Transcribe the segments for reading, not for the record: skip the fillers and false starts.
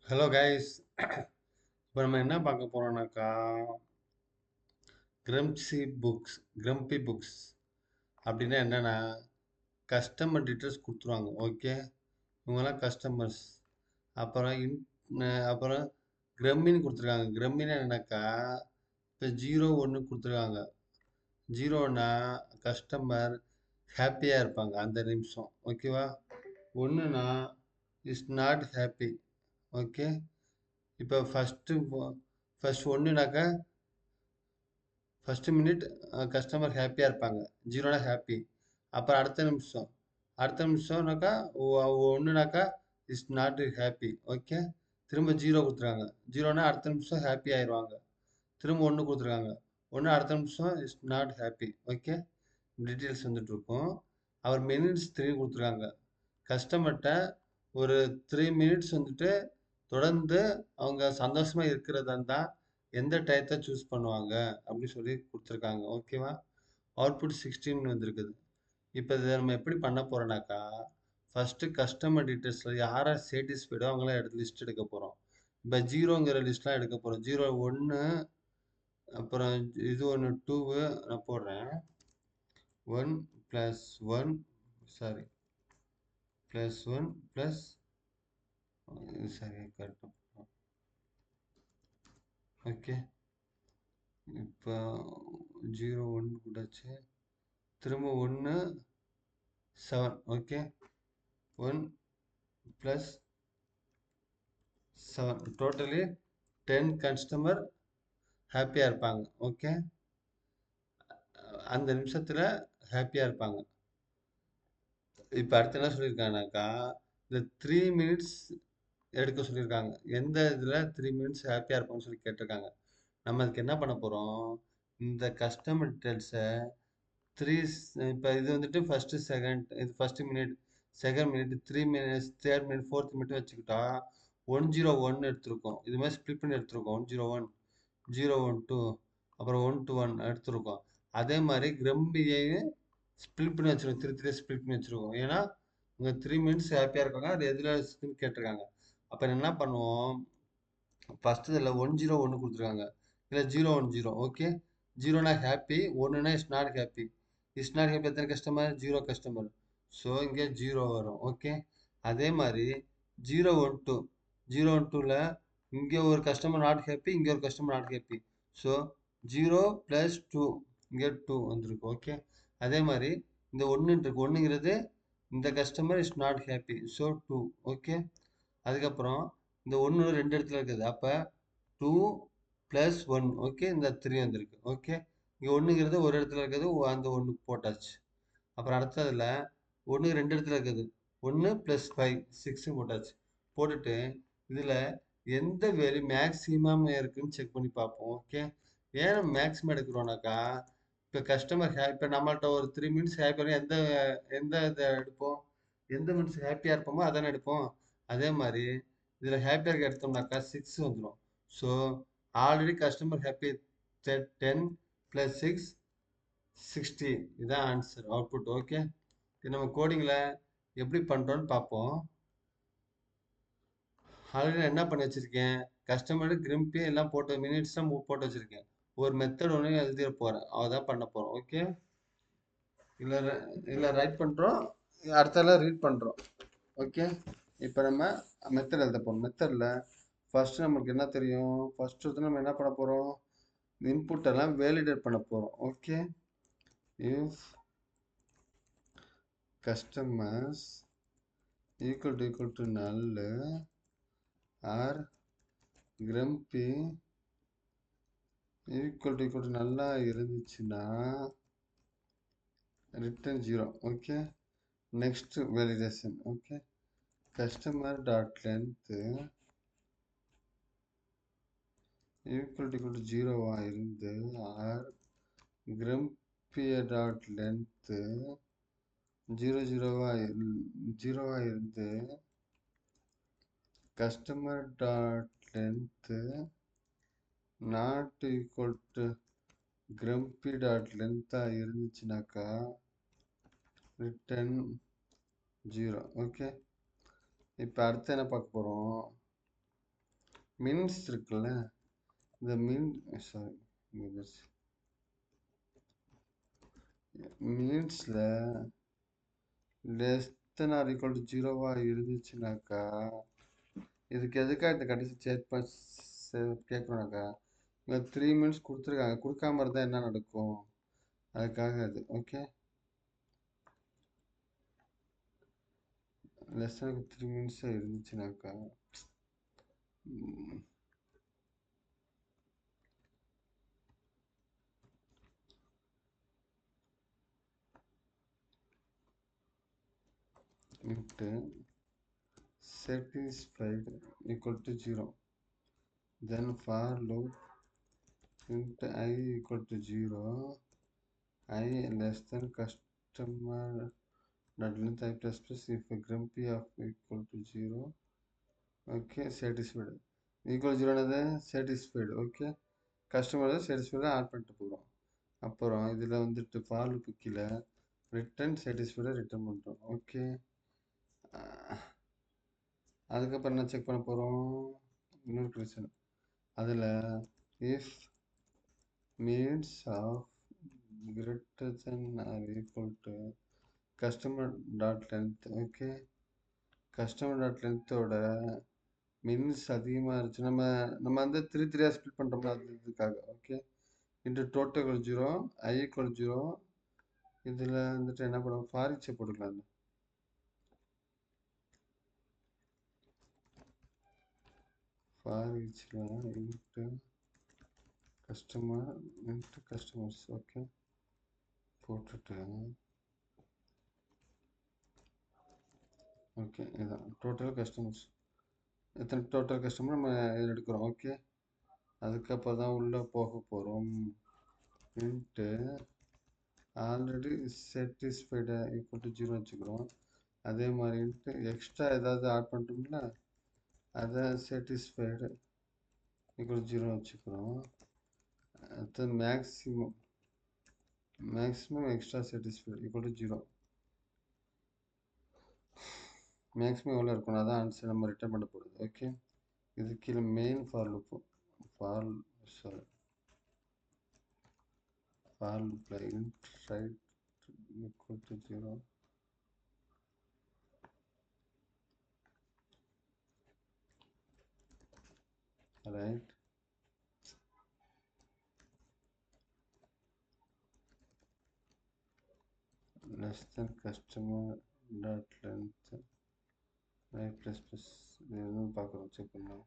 Hello guys. இப்போ நம்ம என்ன பார்க்க போறோம்னாக்கா கிரம்பி புக்ஸ் அப்படின்னா என்னன்னா கஸ்டமர் டீட்டெயில்ஸ் கொடுத்துருவாங்க. ஓகே, இவங்கெல்லாம் கஸ்டமர்ஸ். அப்புறம் அப்புறம் கிரம்மின்னு கொடுத்துருக்காங்க. கிரம்மின்னு என்னன்னாக்கா இப்போ 0 1 கொடுத்துருக்காங்க. 0னா கஸ்டமர் ஹாப்பியாக இருப்பாங்க அந்த நிமிஷம். ஓகேவா? 1னா இஸ் நாட் ஹாப்பி. ஓகே, இப்போ ஃபர்ஸ்ட் 1னாக்கா ஃபர்ஸ்ட் மினிட் கஸ்டமர் ஹாப்பியாக இருப்பாங்க. 0னா ஹாப்பி. அப்புறம் அடுத்த நிமிஷம்னாக்கா 1னாக்கா இஸ் நாட் ஹாப்பி. ஓகே, திரும்ப 0 கொடுத்துருக்காங்க. 0னா அடுத்த நிமிஷம் ஹாப்பி ஆயிடுவாங்க. திரும்ப 1 கொடுத்துருக்காங்க. 1 அடுத்த நிமிஷம் is not happy. Okay, details வந்துட்டு இருக்கும். அவர் மினிட்ஸ் 3 கொடுத்துருக்காங்க. கஸ்டமர்கிட்ட ஒரு 3 மினிட்ஸ் வந்துட்டு தொடர்ந்து அவங்க சந்தோஷமா இருக்கிறதா இருந்தா எந்த டயத்தை சூஸ் பண்ணுவாங்க அப்படின்னு சொல்லி கொடுத்துருக்காங்க. ஓகேவா? அவுட்புட் 16 வந்திருக்குது. இப்போ இதை நம்ம எப்படி பண்ண போறோம்னாக்கா ஃபர்ஸ்ட் கஸ்டமர் டீட்டெயில்ஸ்ல யாரை சேட்டிஸ்ஃபைடோ அவங்களாம் எடுத்து லிஸ்ட் எடுக்க போறோம். இப்போ 0ங்கிற லிஸ்ட்லாம் எடுக்க போறோம். 0 1, அப்புறம் இது 1 2 நான் போடுறேன். 1 + 1 சாரி +1 + சரி கரெக்டாக. ஓகே, இப்போ 0 1 கூடாச்சு. திரும்ப 1 7. ஓகே, 1 + 7 டோட்டலி 10 கஸ்டமர் ஹாப்பியாக இருப்பாங்க. ஓகே, அந்த நிமிஷத்தில் ஹாப்பியாக இருப்பாங்க. இப்போ அடுத்து என்ன சொல்லியிருக்காங்கனாக்கா இந்த 3 மினிட்ஸ் எடுக்க சொல்லியிருக்காங்க. எந்த இதில் 3 மினிட்ஸ் ஹாப்பியாக இருப்பாங்கன்னு சொல்லி கேட்டிருக்காங்க. நம்ம அதுக்கு என்ன பண்ண போகிறோம், இந்த கஸ்டமர் டீட்டெயில்ஸை 3 இப்போ இது வந்துட்டு ஃபர்ஸ்ட் செகண்ட், இது first minute, second minute, 3 minutes, third minute, fourth minute வச்சுக்கிட்டா 101 எடுத்திருக்கோம். இது மாதிரி ஸ்ப்ளிட் பண்ணி எடுத்திருக்கோம். 101 012 அப்புறம் 121 எடுத்திருக்கோம். அதே மாதிரி கிரம்பியையும் ஸ்ப்ளிட் பண்ணி வச்சிருக்கோம். 3 ஸ்ப்ளிட் பண்ணி வச்சிருக்கோம். ஏன்னா இங்கே 3 மினிட்ஸ் ஹாப்பியாக இருக்காங்க. அது எதில் இருக்குன்னு கேட்டிருக்காங்க. அப்போ என்ன பண்ணுவோம், ஃபர்ஸ்ட் இதில் 101 கொடுத்துருக்காங்க. இதில் 010. ஓகே, 0னா ஹாப்பி, 1னா is not happy. Is not happy எத்தனை கஸ்டமர்? 0 கஸ்டமர். ஸோ இங்கே 0 வரும். ஓகே, அதே மாதிரி 012 012ல் இங்கே ஒரு கஸ்டமர் நாட் ஹாப்பி, இங்கே ஒரு கஸ்டமர் நாட் ஹாப்பி. ஸோ 0 + 2 இங்கே 2 வந்துருக்கு. ஓகே, அதே மாதிரி இந்த 1 இருக்கு. 1ங்கிறது இந்த customer is not happy. So 2. Okay, அதுக்கப்புறம் இந்த 1 2 இடத்துல இருக்குது. அப்போ 2 + 1. ஓகே, இந்த 3 வந்திருக்கு. ஓகே, இங்கே 1ங்கிறது ஒரு இடத்துல இருக்குது. அந்த 1 போட்டாச்சு. அப்புறம் அடுத்ததில் 1 2 இடத்துல இருக்குது. 1 + 5 6 போட்டாச்சு. போட்டுட்டு இதில் எந்த வேல்யூ மேக்ஸிமம் இருக்குன்னு செக் பண்ணி பார்ப்போம். ஓகே, ஏன் மேக்ஸிமம் எடுக்கிறோம்னாக்கா இப்போ கஸ்டமர் இப்போ நம்மள்ட்ட ஒரு 3 மினிட்ஸ் ஹாப்பியாக எந்த எந்த இதை எடுப்போம், எந்த மினிட்ஸ் ஹாப்பியாக இருப்போமோ அதானே எடுப்போம். அதே மாதிரி இதில் ஹாப்பியாக இருக்க எடுத்தோம்னாக்கா 6 வந்துடும். So already customer happy 10 + 6 60. இதுதான் ஆன்சர், அவுட்புட். ஓகே, இது நம்ம கோடிங்கில் எப்படி பண்ணுறோன்னு பார்ப்போம். ஆல்ரெடி நான் என்ன பண்ணி வச்சுருக்கேன், கஸ்டமர் கிரிம்பி எல்லாம் போட்டு மினிட்ஸ்லாம் போட்டு வச்சுருக்கேன். ஒரு மெத்தட் ஒன்று எழுதிட போகிறேன், அதான் பண்ண போகிறோம். ஓகே, இல்லை ரைட் பண்ணுறோம், அடுத்தெல்லாம் ரீட் பண்ணுறோம். ஓகே, இப்போ நம்ம மெத்தட் எழுத போகிறோம். மெத்தடில் ஃபர்ஸ்ட் நமக்கு என்ன தெரியும், ஃபர்ஸ்ட் வந்து நம்ம என்ன பண்ண போகிறோம், இன்புட் எல்லாம் வேலிடேட் பண்ண போகிறோம். Okay, if customers equal to null or grumpy equal to நல்லா இருந்துச்சுன்னா return 0. Okay, next validation. Okay, customer dot length equal to 0 இருந்து or grumpy dot length 0 இருந்து customer dot length not equal to grumpy dot length இருந்துச்சுனாக்கா return 0. Okay, இப்போ அடுத்து என்ன பார்க்க போகிறோம், mins இருக்குல்ல, இந்த சாரி, மினிட்ஸ்ல less than or equal to ஜீரோவா இருந்துச்சுனாக்கா, இதுக்கு எதுக்காக இந்த கண்டிஷன் கேட்கணும்னாக்கா, இங்கே 3 மினிட்ஸ் கொடுத்துருக்காங்க, கொடுக்காம இருந்தால் என்ன நடக்கும், அதுக்காக அது. ஓகே, லெஸ் தென் 3 மினிட்ஸ் இருந்துச்சுனாக்கா, into satisfied equal to 0, then for loop into I equal to 0, I less than customer dot length I plus plus if grumpy of equal to 0, okay, satisfied equal to 0 என்னது satisfied, okay, customer satisfied add பண்ணிட்டு போகிறோம். அப்புறம் இதில் வந்துட்டு for loop கீழே return satisfied return பண்ணுறோம். Okay, அதுக்கப்புறம் என்ன செக் பண்ண போகிறோம், இன்னொரு கண்டிஷன், அதில் if means of greater than or equal to customer dot length, okay, customer dot லென்த்தோட மின்ஸ் அதிகமாக இருந்துச்சு, நம்ம வந்து 3 ஸ்பிளிட் பண்ணுறோம்ல, அது இதுக்காக. Okay, into total 0, I equal 0, இதில் வந்துட்டு என்ன பண்ணுவோம், ஃபாரிச்சை போட்டுக்கலாம். ஃபாரிச்சில் into customer into customers, okay, போட்டுட்டு ஓகே, இதுதான் டோட்டல் கஸ்டமர்ஸ், எத்தனை டோட்டல் கஸ்டமர் நம்ம இதில் எடுக்கிறோம். ஓகே, அதுக்கப்புறம் தான் உள்ளே போக போகிறோம். Into already satisfied equal to 0 வச்சுக்கிறோம். அதே மாதிரி இன்ட்டு எக்ஸ்ட்ரா ஏதாவது ஆட் பண்ணிட்டோம்ல, அதை சாட்டிஸ்ஃபைடு ஈக்குவல் டு 0 வச்சுக்கிறோம். அடுத்து maximum extra satisfied equal to 0. Maximum எவ்வளோ இருக்கணும், அதான் ஆன்சர் நம்ம ரிட்டர்ன் பண்ண போகிறது. ஓகே, இது கீழே மெயின் ஃபார் லூப்பு, ஃபார் லூப்பில் int right equal to 0, right less than customer dot length right plus plus, இது எதுவும் பார்க்குறோம், செக் பண்ணலாம்.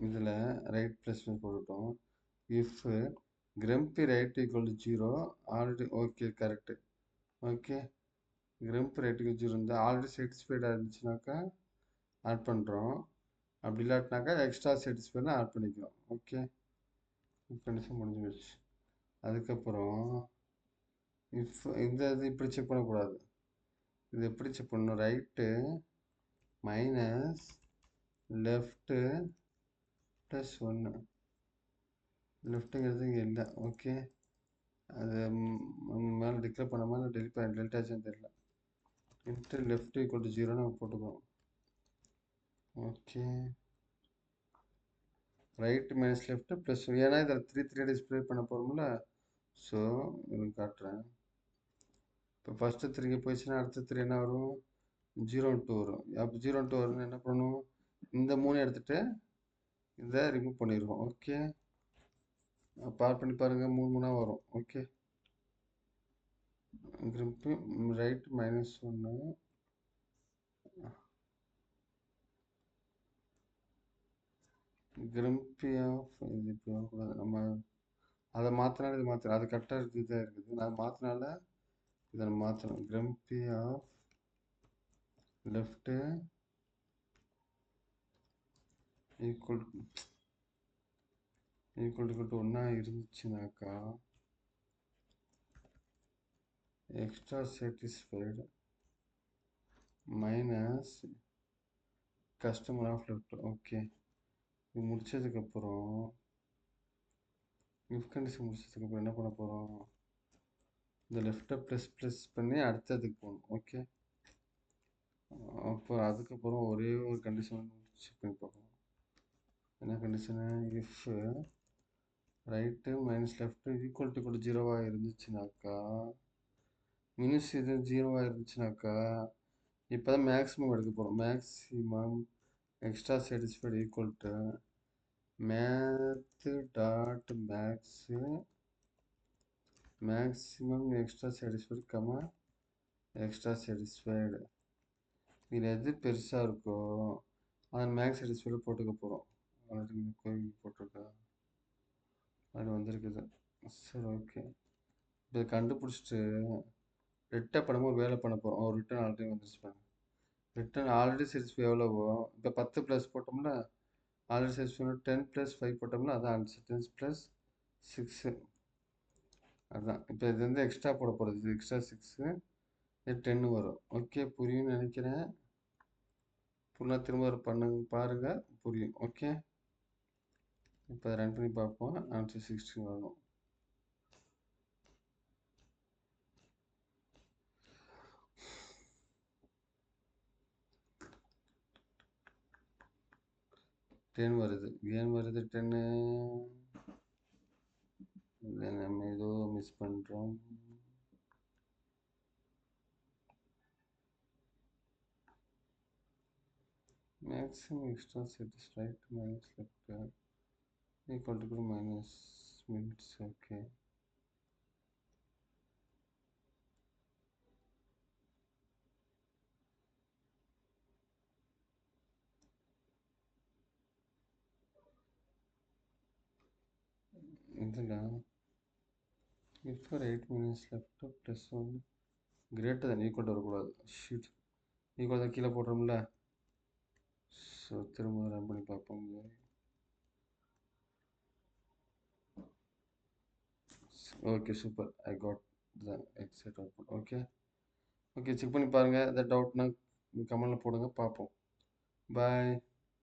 இதில் ரைட் ப்ளஸ் போட்டுட்டோம். If grumpy right equal to 0 already, okay correct. Okay, grumpy right equal 0 இருந்தால் already சாட்டிஸ்ஃபைடாக இருந்துச்சுனாக்கா add பண்ணுறோம், அப்படி இல்லாட்டினாக்கா எக்ஸ்ட்ரா சாட்டிஸ்ஃபைடாக ஆட் பண்ணிக்கிறோம். ஓகே, கண்டிஷன் முடிஞ்சு போச்சு. அதுக்கப்புறம் இஃப் இந்த இது இப்படி செக் பண்ணக்கூடாது, இது எப்படி செக் பண்ணணும், ரைட்டு மைனஸ் லெஃப்ட்டு ப்ளஸ் 1, லெஃப்ட்டுங்கிறது இங்கே இல்லை. ஓகே, அது மேலே டிக்ளேர் பண்ணாமல் இல்லை டெலிட் ஆச்சுன்னு தெரியல. இன்ட்டு லெஃப்ட் ஈக்குவல் டு 0 நம்ம போட்டுக்கிறோம். Okay, right minus left plus, ஏன்னா இதில் 3 டிஸ்பிளே பண்ண போகிறோம்ல, ஸோ இது காட்டுறேன். இப்போ ஃபஸ்ட்டு 3 போயிடுச்சுன்னா அடுத்த 3 என்ன வரும், 0 வரும். அப்போ 0 வரும்னு என்ன பண்ணணும், இந்த 3 எடுத்துகிட்டு இதை ரிமூவ் பண்ணிடுவோம். ஓகே, பார் பண்ணி பாருங்கள், 3 வரும். ஓகே, கிரிம்பி ரைட் -1, கிரிம்பி ஆஃப், இது இப்போ வரக்கூடாது, நம்ம அதை மாற்றினாலும் இது மாற்றணும், அது கரெக்டாக இருக்குது, இதாக இருக்குது, நான் மாற்றினால இதை மாற்றணும். கிரிம்பி ஆஃப் லெஃப்ட்டு ஈக்குவல் டு 1 இருந்துச்சுனாக்கா extra satisfied minus customer of left. Okay, இது முடிச்சதுக்கப்புறம் இஃப் கண்டிஷன் முடிச்சதுக்கப்புறம் என்ன பண்ண போகிறோம், இந்த லெஃப்ட்டை ப்ளஸ் பண்ணி அடுத்ததுக்கு போகணும். ஓகே, அப்போ அதுக்கப்புறம் ஒரே ஒரு கண்டிஷன் செக் பண்ணி பார்ப்போம். என்ன condition? If right minus left equal to ஜீரோவாக இருந்துச்சுனாக்கா, மினிஸ் இது ஜீரோவாக இருந்துச்சுனாக்கா, இப்போ தான் மேக்ஸிமம் எடுக்க போகிறோம். Maximum extra satisfied equal to maths dot maths maximum extra satisfied comma extra satisfied. இதில் எது பெருசாக இருக்கோ அதை மேக்ஸ் சாட்டிஸ்ஃபைடு போட்டுக்க போகிறோம். ஆல்ரெடி கோயில் போட்டிருக்கா, அது வந்திருக்குது. சரி, ஓகே. இப்போ இதை கண்டுபிடிச்சிட்டு ரிட்டர்ன் பண்ணும்போது ஒரு வேலை பண்ண போகிறோம். ஒரு ரிட்டர்ன் ஆல்ரெடி வந்துருச்சு பாருங்க. ரிட்டர்ன் ஆல்ரெடி சாட்டிஸ்ஃபை எவ்வளவோ, இப்போ 10 ப்ளஸ் போட்டோம்னா ஆல்ரெடி சாட்டிஸ்ஃபை 10 + 5 போட்டோம்னா அதான் ஆன்சர். 10 + 6 அதுதான். இப்போ இது வந்து எக்ஸ்ட்ரா போட போகிறது. இது எக்ஸ்ட்ரா 6 இது 10 வரும். ஓகே, புரியும்னு நினைக்கிறேன். புண்ணா திரும்ப பண்ணுங்க, பாருங்க, புரியும். ஓகே, இப்போ ரன் பண்ணி பார்ப்போம். ஆன்சர் 16 வரணும். டென் வருது. ஏன் வருது 10? இதை நம்ம ஏதோ மிஸ் பண்ணுறோம். Maximum extra set right minus left equal to minus minutes. Okay, இதில் இப்போ 8 minutes left plus 1 greater then equal வரக்கூடாது. ஷீட் ஈக்குவல் தான் கீழே போடுறோம்ல. ஸோ திரும்ப ரன் பண்ணி பார்ப்போம். Okay, super. I got the exact output. Okay, okay, check பண்ணி பாருங்கள். எதாவது டவுட்னா கமெண்டில் போடுங்க, பார்ப்போம். பாய்.